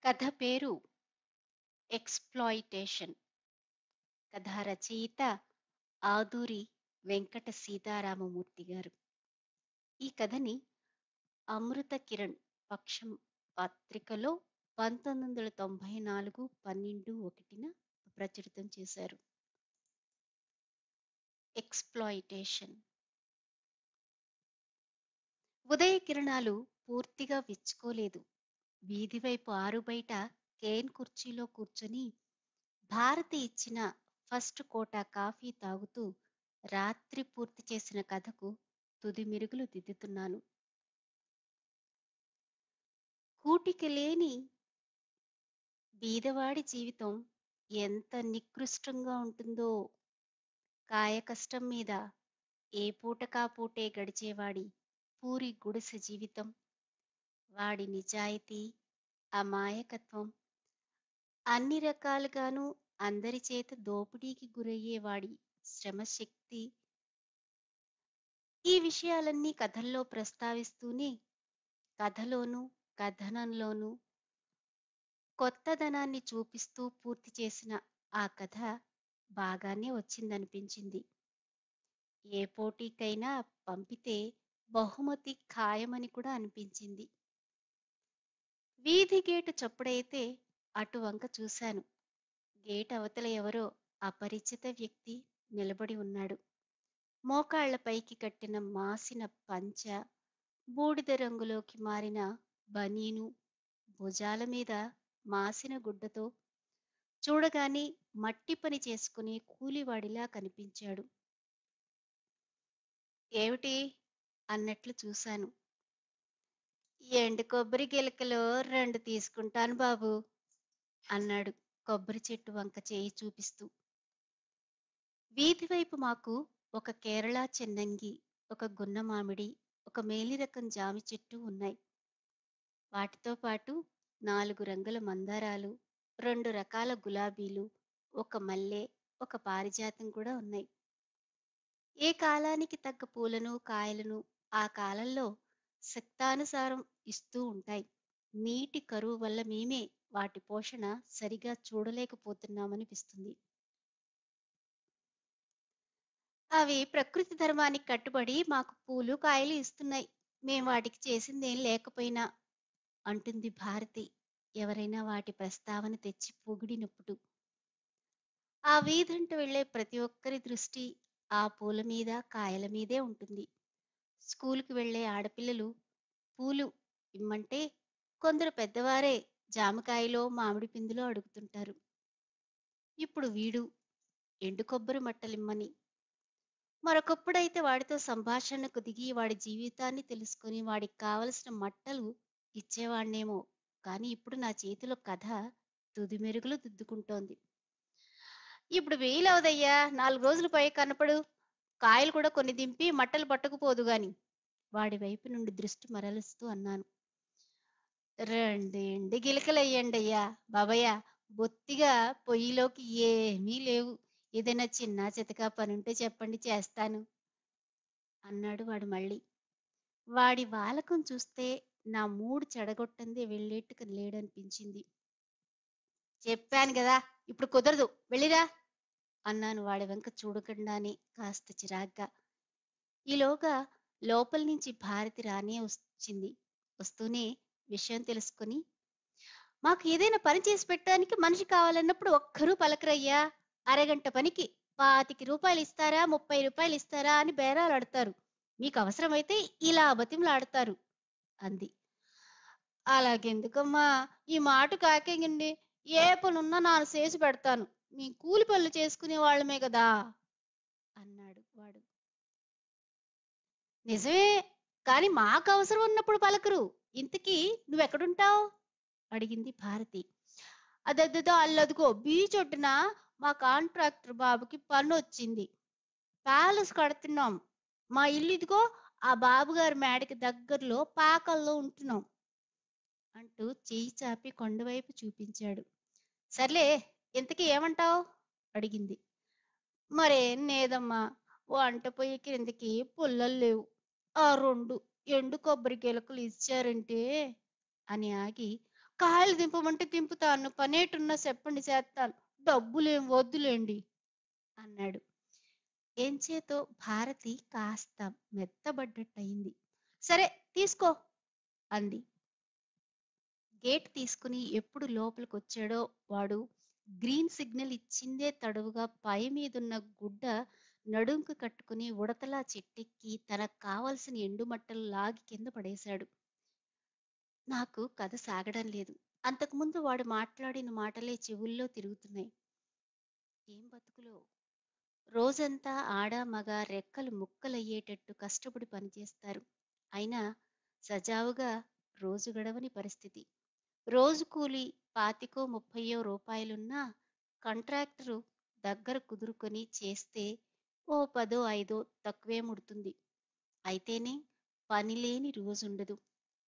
కథ పేరు ఎక్స్‌ప్లాయిటేషన్. కథ రచయిత ఆదూరి వెంకట సీతారామమూర్తి గారు. ఈ కథని అమృత కిరణ్ పక్షం పత్రికలో 1994 12/1 ప్రచురితం చేశారు. ఎక్స్‌ప్లాయిటేషన్. ఉదయ కిరణాలు పూర్తిగా విచ్చుకోలేదు. వీధి వైపు ఆరుబయట కేన్ కుర్చీలో కూర్చొని భారతి ఇచ్చిన ఫస్ట్ కోటా కాఫీ తాగుతూ రాత్రి పూర్తి చేసిన కథకు తుది మెరుగులు దిద్దుతున్నాను. కూటికి లేని బీదవాడి జీవితం ఎంత నికృష్టంగా ఉంటుందో. కాయకష్టం మీద ఏ పూటకా పూటే గడిచేవాడి పూరి గుడిసె జీవితం, వాడి నిజాయితీ, అమాయకత్వం, అన్ని రకాలుగాను అందరి చేత దోపిడీకి గురయ్యేవాడి శ్రమశక్తి, ఈ విషయాలన్నీ కథల్లో ప్రస్తావిస్తూనే కథలోనూ కథనంలోనూ కొత్తదనాన్ని చూపిస్తూ పూర్తి చేసిన ఆ కథ బాగానే వచ్చిందనిపించింది. ఏ పోటీకైనా పంపితే బహుమతి ఖాయమని కూడా అనిపించింది. వీధి గేటు చప్పుడైతే అటు వంక చూశాను. గేట్ అవతల ఎవరో అపరిచిత వ్యక్తి నిలబడి ఉన్నాడు. మోకాళ్ల పైకి కట్టిన మాసిన పంచ, బూడిద రంగులోకి మారిన బనీను, భుజాల మీద మాసిన గుడ్డతో చూడగానే మట్టి పని చేసుకునే కూలివాడిలా కనిపించాడు. ఏమిటి అన్నట్లు చూశాను. ఎండు కొబ్బరి గిలకలో 2 తీసుకుంటాను బాబు అన్నాడు కొబ్బరి చెట్టు వంక చేయి చూపిస్తూ. వీధి వైపు మాకు ఒక కేరళ చెన్నంగి, ఒక గున్న మామిడి, ఒక మేలిరకం జామి చెట్టు ఉన్నాయి. వాటితో పాటు 4 రంగుల మందారాలు, 2 రకాల గులాబీలు, ఒక మల్లె, ఒక పారిజాతం కూడా ఉన్నాయి. ఏ కాలానికి తగ్గ పూలను కాయలను ఆ కాలంలో శక్తానుసారం ఇస్తూ ఉంటాయి. నీటి కరువు వల్ల మేమే వాటి పోషణ సరిగా చూడలేకపోతున్నామనిపిస్తుంది. అవి ప్రకృతి ధర్మానికి కట్టుబడి మాకు పూలు కాయలు ఇస్తున్నాయి. మేం వాటికి చేసిందేం లేకపోయినా అంటుంది భారతి ఎవరైనా వాటి ప్రస్తావన తెచ్చి పొగిడినప్పుడు. ఆ వీధంటూ వెళ్లే ప్రతి ఒక్కరి దృష్టి ఆ పూల మీద కాయల మీదే ఉంటుంది. స్కూలుకి వెళ్లే ఆడపిల్లలు పూలు ఇమ్మంటే కొందరు పెద్దవారే జామకాయలో మామిడి పిందులో అడుగుతుంటారు. ఇప్పుడు వీడు ఎండు కొబ్బరి మట్టలిమ్మని. మరొకప్పుడైతే వాడితో సంభాషణకు దిగి వాడి జీవితాన్ని తెలుసుకుని వాడికి కావలసిన మట్టలు ఇచ్చేవాణ్ణేమో. కానీ ఇప్పుడు నా చేతిలో కథ తుది మెరుగులు దిద్దుకుంటోంది. ఇప్పుడు వేయిలవదయ్యా, 4 రోజులు పై కనపడు. కాయలు కూడా కొన్ని దింపి మట్టలు పట్టుకుపోదు గాని వాడి వైపు నుండి దృష్టి మరలుస్తూ అన్నాను. 2 ఎండు గిలకలెయ్యండయ్యా బాబయ్య, బొత్తిగా పొయ్యిలోకి ఏమీ లేవు. ఏదైనా చిన్న చితకా పనుంటే చెప్పండి చేస్తాను అన్నాడు వాడు మళ్ళీ. వాడి వాలకం చూస్తే నా మూడు చెడగొట్టందే వెళ్ళేట్టుకు లేడనిపించింది. చెప్పాను గదా, ఇప్పుడు కుదరదు, వెళ్ళిరా అన్నాను వాడి వెంక చూడకుండానే కాస్త చిరాగ్గా. ఈలోగా లోపల నుంచి భారతి రానే వచ్చింది. వస్తూనే విషయం తెలుసుకుని, మాకు ఏదైనా పని చేసి పెట్టడానికి మనిషి కావాలన్నప్పుడు ఒక్కరూ పలకరయ్యా. అరగంట పనికి 25 రూపాయలు ఇస్తారా, 30 రూపాయలు ఇస్తారా అని బేరాలాడతారు. మీకు అవసరమైతే ఇలా బతిమలాడతారు అంది. అలాగెందుకమ్మా, ఈ మాట కాకేయండి. ఏ పనున్నా నాను చేసి పెడతాను. మీ కూలి పనులు చేసుకునే వాళ్ళమే కదా అన్నాడు వాడు. నిజమే, కాని మాకు అవసరం ఉన్నప్పుడు పలకరు. ఇంతకీ నువ్వెక్కడుంటావు అడిగింది భారతి. అదద్దదో అల్లదుగో బీచ్ ఒడ్డున మా కాంట్రాక్టర్ బాబుకి పని వచ్చింది. ప్యాలెస్ కడుతున్నాం. మా ఇల్లు ఇదిగో ఆ బాబుగారి మేడకి దగ్గరలో పాకల్లో ఉంటున్నాం అంటూ చెయ్యి చాపి కొండవైపు చూపించాడు. సర్లే, ఇంతకీ ఏమంటావు అడిగింది. మరేం లేదమ్మా, వంట పొయ్యి క్రిందకి పుల్లలు లేవు. ఆ 2 ఎండు కొబ్బరి గిలకలు ఇచ్చారంటే అని ఆగి, కాయలు దింపమంటే దింపుతాను. పనేటున్నా చెప్పండి చేత్తాను. డబ్బులేం వద్దులేండి అన్నాడు. ఎంచేతో భారతి కాస్త మెత్తబడ్డట్టయింది. సరే తీసుకో అంది. గేట్ తీసుకుని ఎప్పుడు లోపలికొచ్చాడో వాడు గ్రీన్ సిగ్నల్ ఇచ్చిందే తడవుగా పై మీదున్న గుడ్డ నడుంకు కట్టుకుని ఉడతలా చెట్టెక్కి తనకు కావలసిన ఎండుమట్టలు లాగి కింద పడేశాడు. నాకు కథ సాగడం లేదు. అంతకుముందు వాడు మాట్లాడిన మాటలే చెవుల్లో తిరుగుతున్నాయి. ఏం బతుకులో! రోజంతా ఆడ మగ రెక్కలు ముక్కలయ్యేటట్టు కష్టపడి పనిచేస్తారు. అయినా సజావుగా రోజు గడవని పరిస్థితి. రోజు కూలి 25 రూపాయలున్నా కాంట్రాక్టరు దగ్గర కుదురుకొని చేస్తే ఓ 10 5 తక్కువే ముడుతుంది. అయితేనే పనిలేని రోజుండదు.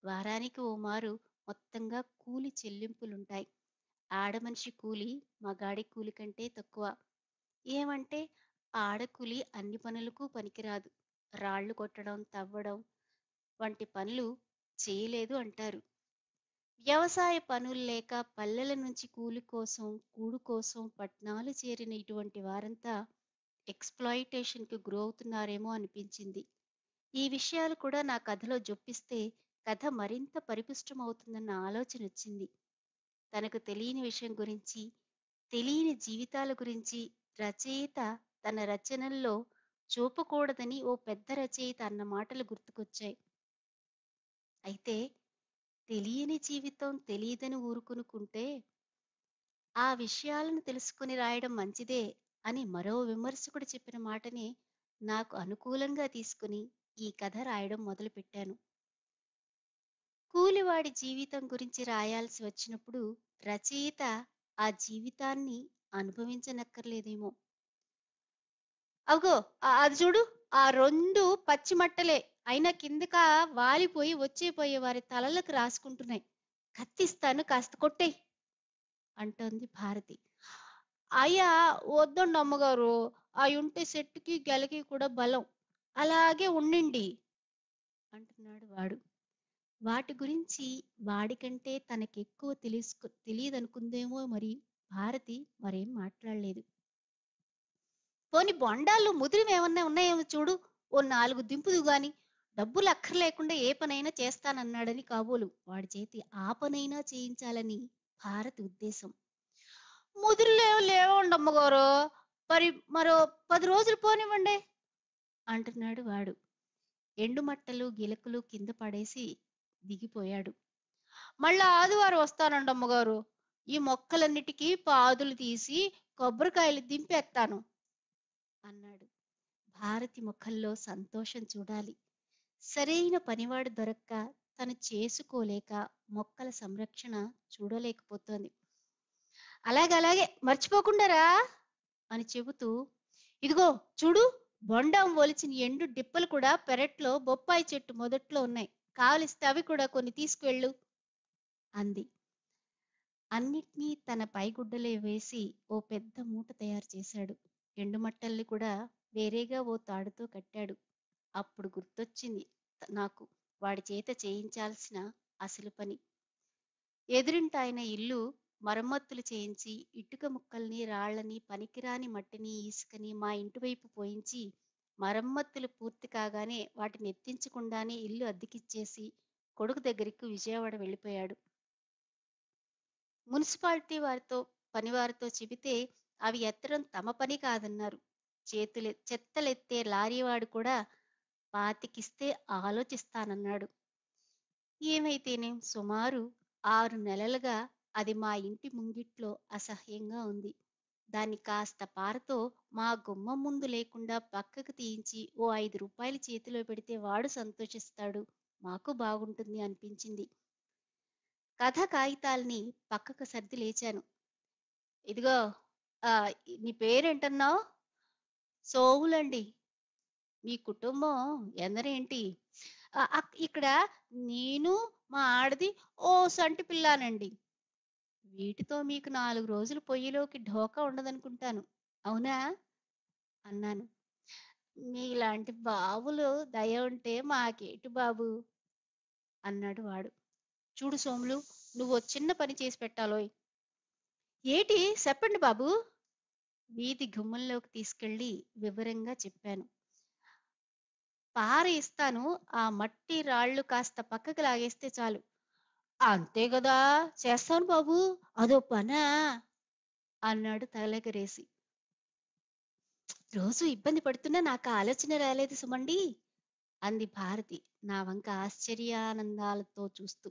వారానికి ఓ మారు మొత్తంగా కూలి చెల్లింపులుంటాయి. ఆడమనిషి కూలి మగాడి కూలి కంటే తక్కువ. ఏమంటే ఆడకూలి అన్ని పనులకు పనికిరాదు. రాళ్ళు కొట్టడం, తవ్వడం వంటి పనులు చేయలేదు అంటారు. వ్యవసాయ పనుల్లేక పల్లెల నుంచి కూలి కోసం, కూడు కోసం పట్నాలు చేరిన ఇటువంటి వారంతా ఎక్స్‌ప్లాయిటేషన్‌కి గురవుతున్నారేమో అనిపించింది. ఈ విషయాలు కూడా నా కథలో జొప్పిస్తే కథ మరింత పరిపుష్టమవుతుందన్న ఆలోచనొచ్చింది. తనకు తెలియని విషయం గురించి, తెలియని జీవితాల గురించి రచయిత తన రచనల్లో చూపకూడదని ఓ పెద్ద రచయిత అన్న మాటలు గుర్తుకొచ్చాయి. అయితే తెలియని జీవితం తెలీదని ఊరుకునుకుంటే ఆ విషయాలను తెలుసుకుని రాయడం మంచిదే అని మరో విమర్శకుడు చెప్పిన మాటని నాకు అనుకూలంగా తీసుకుని ఈ కథ రాయడం మొదలుపెట్టాను. కూలివాడి జీవితం గురించి రాయాల్సి వచ్చినప్పుడు రచయిత ఆ జీవితాన్ని అనుభవించనక్కర్లేదేమో. అగో అది చూడు, ఆ 2 పచ్చి మట్టలే అయినా కిందక వాలిపోయి వచ్చేపోయే వారి తలలకు రాసుకుంటున్నాయి. కత్తిస్తాను కాస్త కొట్టేయ్ అంటోంది భారతి. అయ్యా వద్దండి అమ్మగారు, అయుంటే చెట్టుకి గెలకి కూడా బలం. అలాగే ఉండిండి అంటున్నాడు వాడు. వాటి గురించి వాడికంటే తనకెక్కువ తెలియదనుకుందేమో మరి. భారతి మరేం మాట్లాడలేదు. పోని బొండాల్లో ముదిరివేమన్నా ఉన్నాయేమో చూడు, ఓ 4 దింపుదువు గాని. డబ్బులు అక్కర్లేకుండా ఏ పనైనా చేస్తానన్నాడని కాబోలు వాడి చేతి ఆ పనైనా చేయించాలని భారతి ఉద్దేశం. ముదిరిలేవు లేవండి అమ్మగారు, మరి మరో 10 రోజులు పోనివ్వండి అంటున్నాడు వాడు. ఎండుమట్టలు గిలకలు కింద పడేసి దిగిపోయాడు. మళ్ళా ఆదివారం వస్తానండి అమ్మగారు. ఈ మొక్కలన్నిటికీ పాదులు తీసి కొబ్బరికాయలు దింపేత్తాను అన్నాడు. భారతి ముఖంలో సంతోషం చూడాలి. సరైన పనివాడు దొరక్క తను చేసుకోలేక మొక్కల సంరక్షణ చూడలేకపోతోంది. అలాగే మర్చిపోకుండా రా అని చెబుతూ, ఇదిగో చూడు, బొండం ఒలిచిన ఎండు డిప్పలు కూడా పెరట్లో బొప్పాయి చెట్టు మొదట్లో ఉన్నాయి. కావలిస్తే అవి కూడా కొన్ని తీసుకువెళ్ళు అంది. అన్నిటినీ తన పైగుడ్డలే వేసి ఓ పెద్ద మూట తయారు చేశాడు. ఎండుమట్టల్ని కూడా వేరేగా ఓ తాడుతో కట్టాడు. అప్పుడు గుర్తొచ్చింది నాకు వాడి చేత చేయించాల్సిన అసలు పని. ఎదురింటాయన ఇల్లు మరమ్మతులు చేయించి ఇటుక ముక్కల్ని, రాళ్ళని, పనికిరాని మట్టిని, ఇసుకని మా ఇంటి వైపు పోయించి మరమ్మతులు పూర్తి కాగానే వాటిని ఎత్తించకుండానే ఇల్లు అద్దెకిచ్చేసి కొడుకు దగ్గరికి విజయవాడ వెళ్ళిపోయాడు. మున్సిపాలిటీ వారితో పనివారితో చెబితే అవి ఎత్తడం తమ పని కాదన్నారు. చెత్తలెత్తే లారీవాడు కూడా పాతికిస్తే ఆలోచిస్తానన్నాడు. ఏమైతేనేం సుమారు 6 నెలలుగా అది మా ఇంటి ముంగిట్లో అసహ్యంగా ఉంది. దాన్ని కాస్త పారతో మా గుమ్మం ముందు లేకుండా పక్కకు తీయించి ఓ 5 రూపాయలు చేతిలో పెడితే వాడు సంతోషిస్తాడు, మాకు బాగుంటుంది అనిపించింది. కథ కాగితాల్ని పక్కకు సర్ది లేచాను. ఇదిగో ఆ నీ పేరేంటన్నావు? సోములండి. మీ కుటుంబం ఎందరేంటి? ఇక్కడ నేను మా ఆడది ఓ సంటి పిల్లానండి. వీటితో మీకు 4 రోజులు పొయ్యిలోకి ఢోకా ఉండదనుకుంటాను. అవునా? అన్నాను. మీలాంటి బాబులు దయ ఉంటే మాకేటి బాబు అన్నాడు వాడు. చూడు సోములు, నువ్వో చిన్న పని చేసి పెట్టాలోయ్. ఏటి చెప్పండి బాబు. వీధి గుమ్మంలోకి తీసుకెళ్ళి వివరంగా చెప్పాను. పార ఇస్తాను, ఆ మట్టి రాళ్ళు కాస్త పక్కకి లాగేస్తే చాలు. అంతే గదా, చేస్తాను బాబు, అదో పనా అన్నాడు తలెగరేసి. రోజు ఇబ్బంది పడుతున్నా నాకు ఆ ఆలోచన రాలేదు సుమండి అంది భారతి నా వంక ఆశ్చర్యానందాలతో చూస్తూ.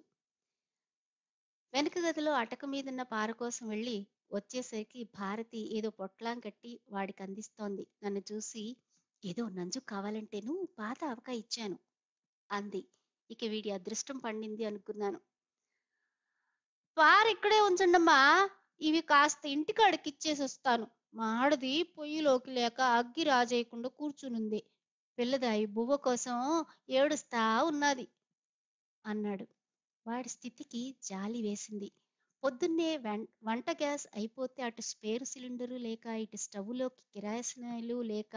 వెనక గదిలో అటక మీదున్న పార కోసం వెళ్ళి వచ్చేసరికి భారతి ఏదో పొట్లాం కట్టి వాడికి అందిస్తోంది. నన్ను చూసి, ఏదో నంజు కావాలంటేను పాత ఆవకాయ ఇచ్చాను అంది. ఇక వీడి అదృష్టం పండింది అనుకున్నాను. పార ఇక్కడే ఉంచండమ్మా, ఇవి కాస్త ఇంటికాడికి ఇచ్చేసి వస్తాను. మా ఆడది పొయ్యిలోకి లేక అగ్గి రాజేయకుండా కూర్చునుంది. పిల్లదాయి బువ్వ కోసం ఏడుస్తా ఉన్నది అన్నాడు. వాడి స్థితికి జాలి వేసింది. పొద్దున్నే వంట గ్యాస్ అయిపోతే అటు స్పేరు సిలిండరు లేక, ఇటు స్టవ్లోకి కిరాసనాలు లేక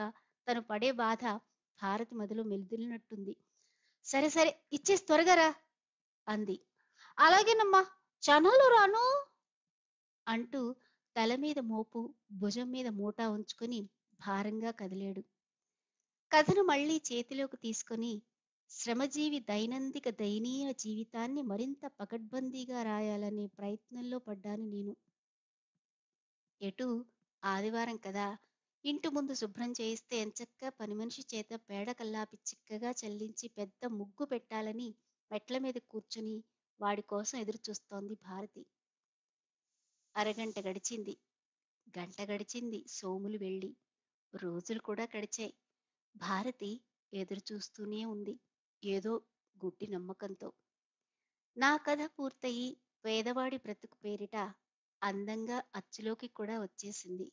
తను పడే బాధ భారతి మదిలో మెలిదిల్లినట్టుంది. సరే సరే, ఇచ్చేసి త్వరగా రా అంది. అలాగేనమ్మా, క్షణంలో రాను అంటూ తల మీద మోపు, భుజం మీద మూటా ఉంచుకొని భారంగా కదిలాడు. కథను మళ్ళీ చేతిలోకి తీసుకొని శ్రమజీవి దైనందిక దయనీయ జీవితాన్ని మరింత పకడ్బందీగా రాయాలనే ప్రయత్నంలో పడ్డాను నేను. ఎటు ఆదివారం కదా, ఇంటి ముందు శుభ్రం చేయిస్తే ఎంచక్కా పని మనిషి చేత పేడ కల్లాపి చిక్కగా చల్లించి పెద్ద ముగ్గు పెట్టాలని మెట్ల మీద కూర్చుని వాడి కోసం ఎదురు చూస్తోంది భారతి. అరగంట గడిచింది, గంట గడిచింది, సోములు వెళ్ళి రోజులు కూడా గడిచాయి. భారతి ఎదురు చూస్తూనే ఉంది, ఏదో గుడ్డి నమ్మకంతో. నా కథ పూర్తయి పేదవాడి బ్రతుకు పేరిట అందంగా అచ్చులోకి కూడా వచ్చేసింది.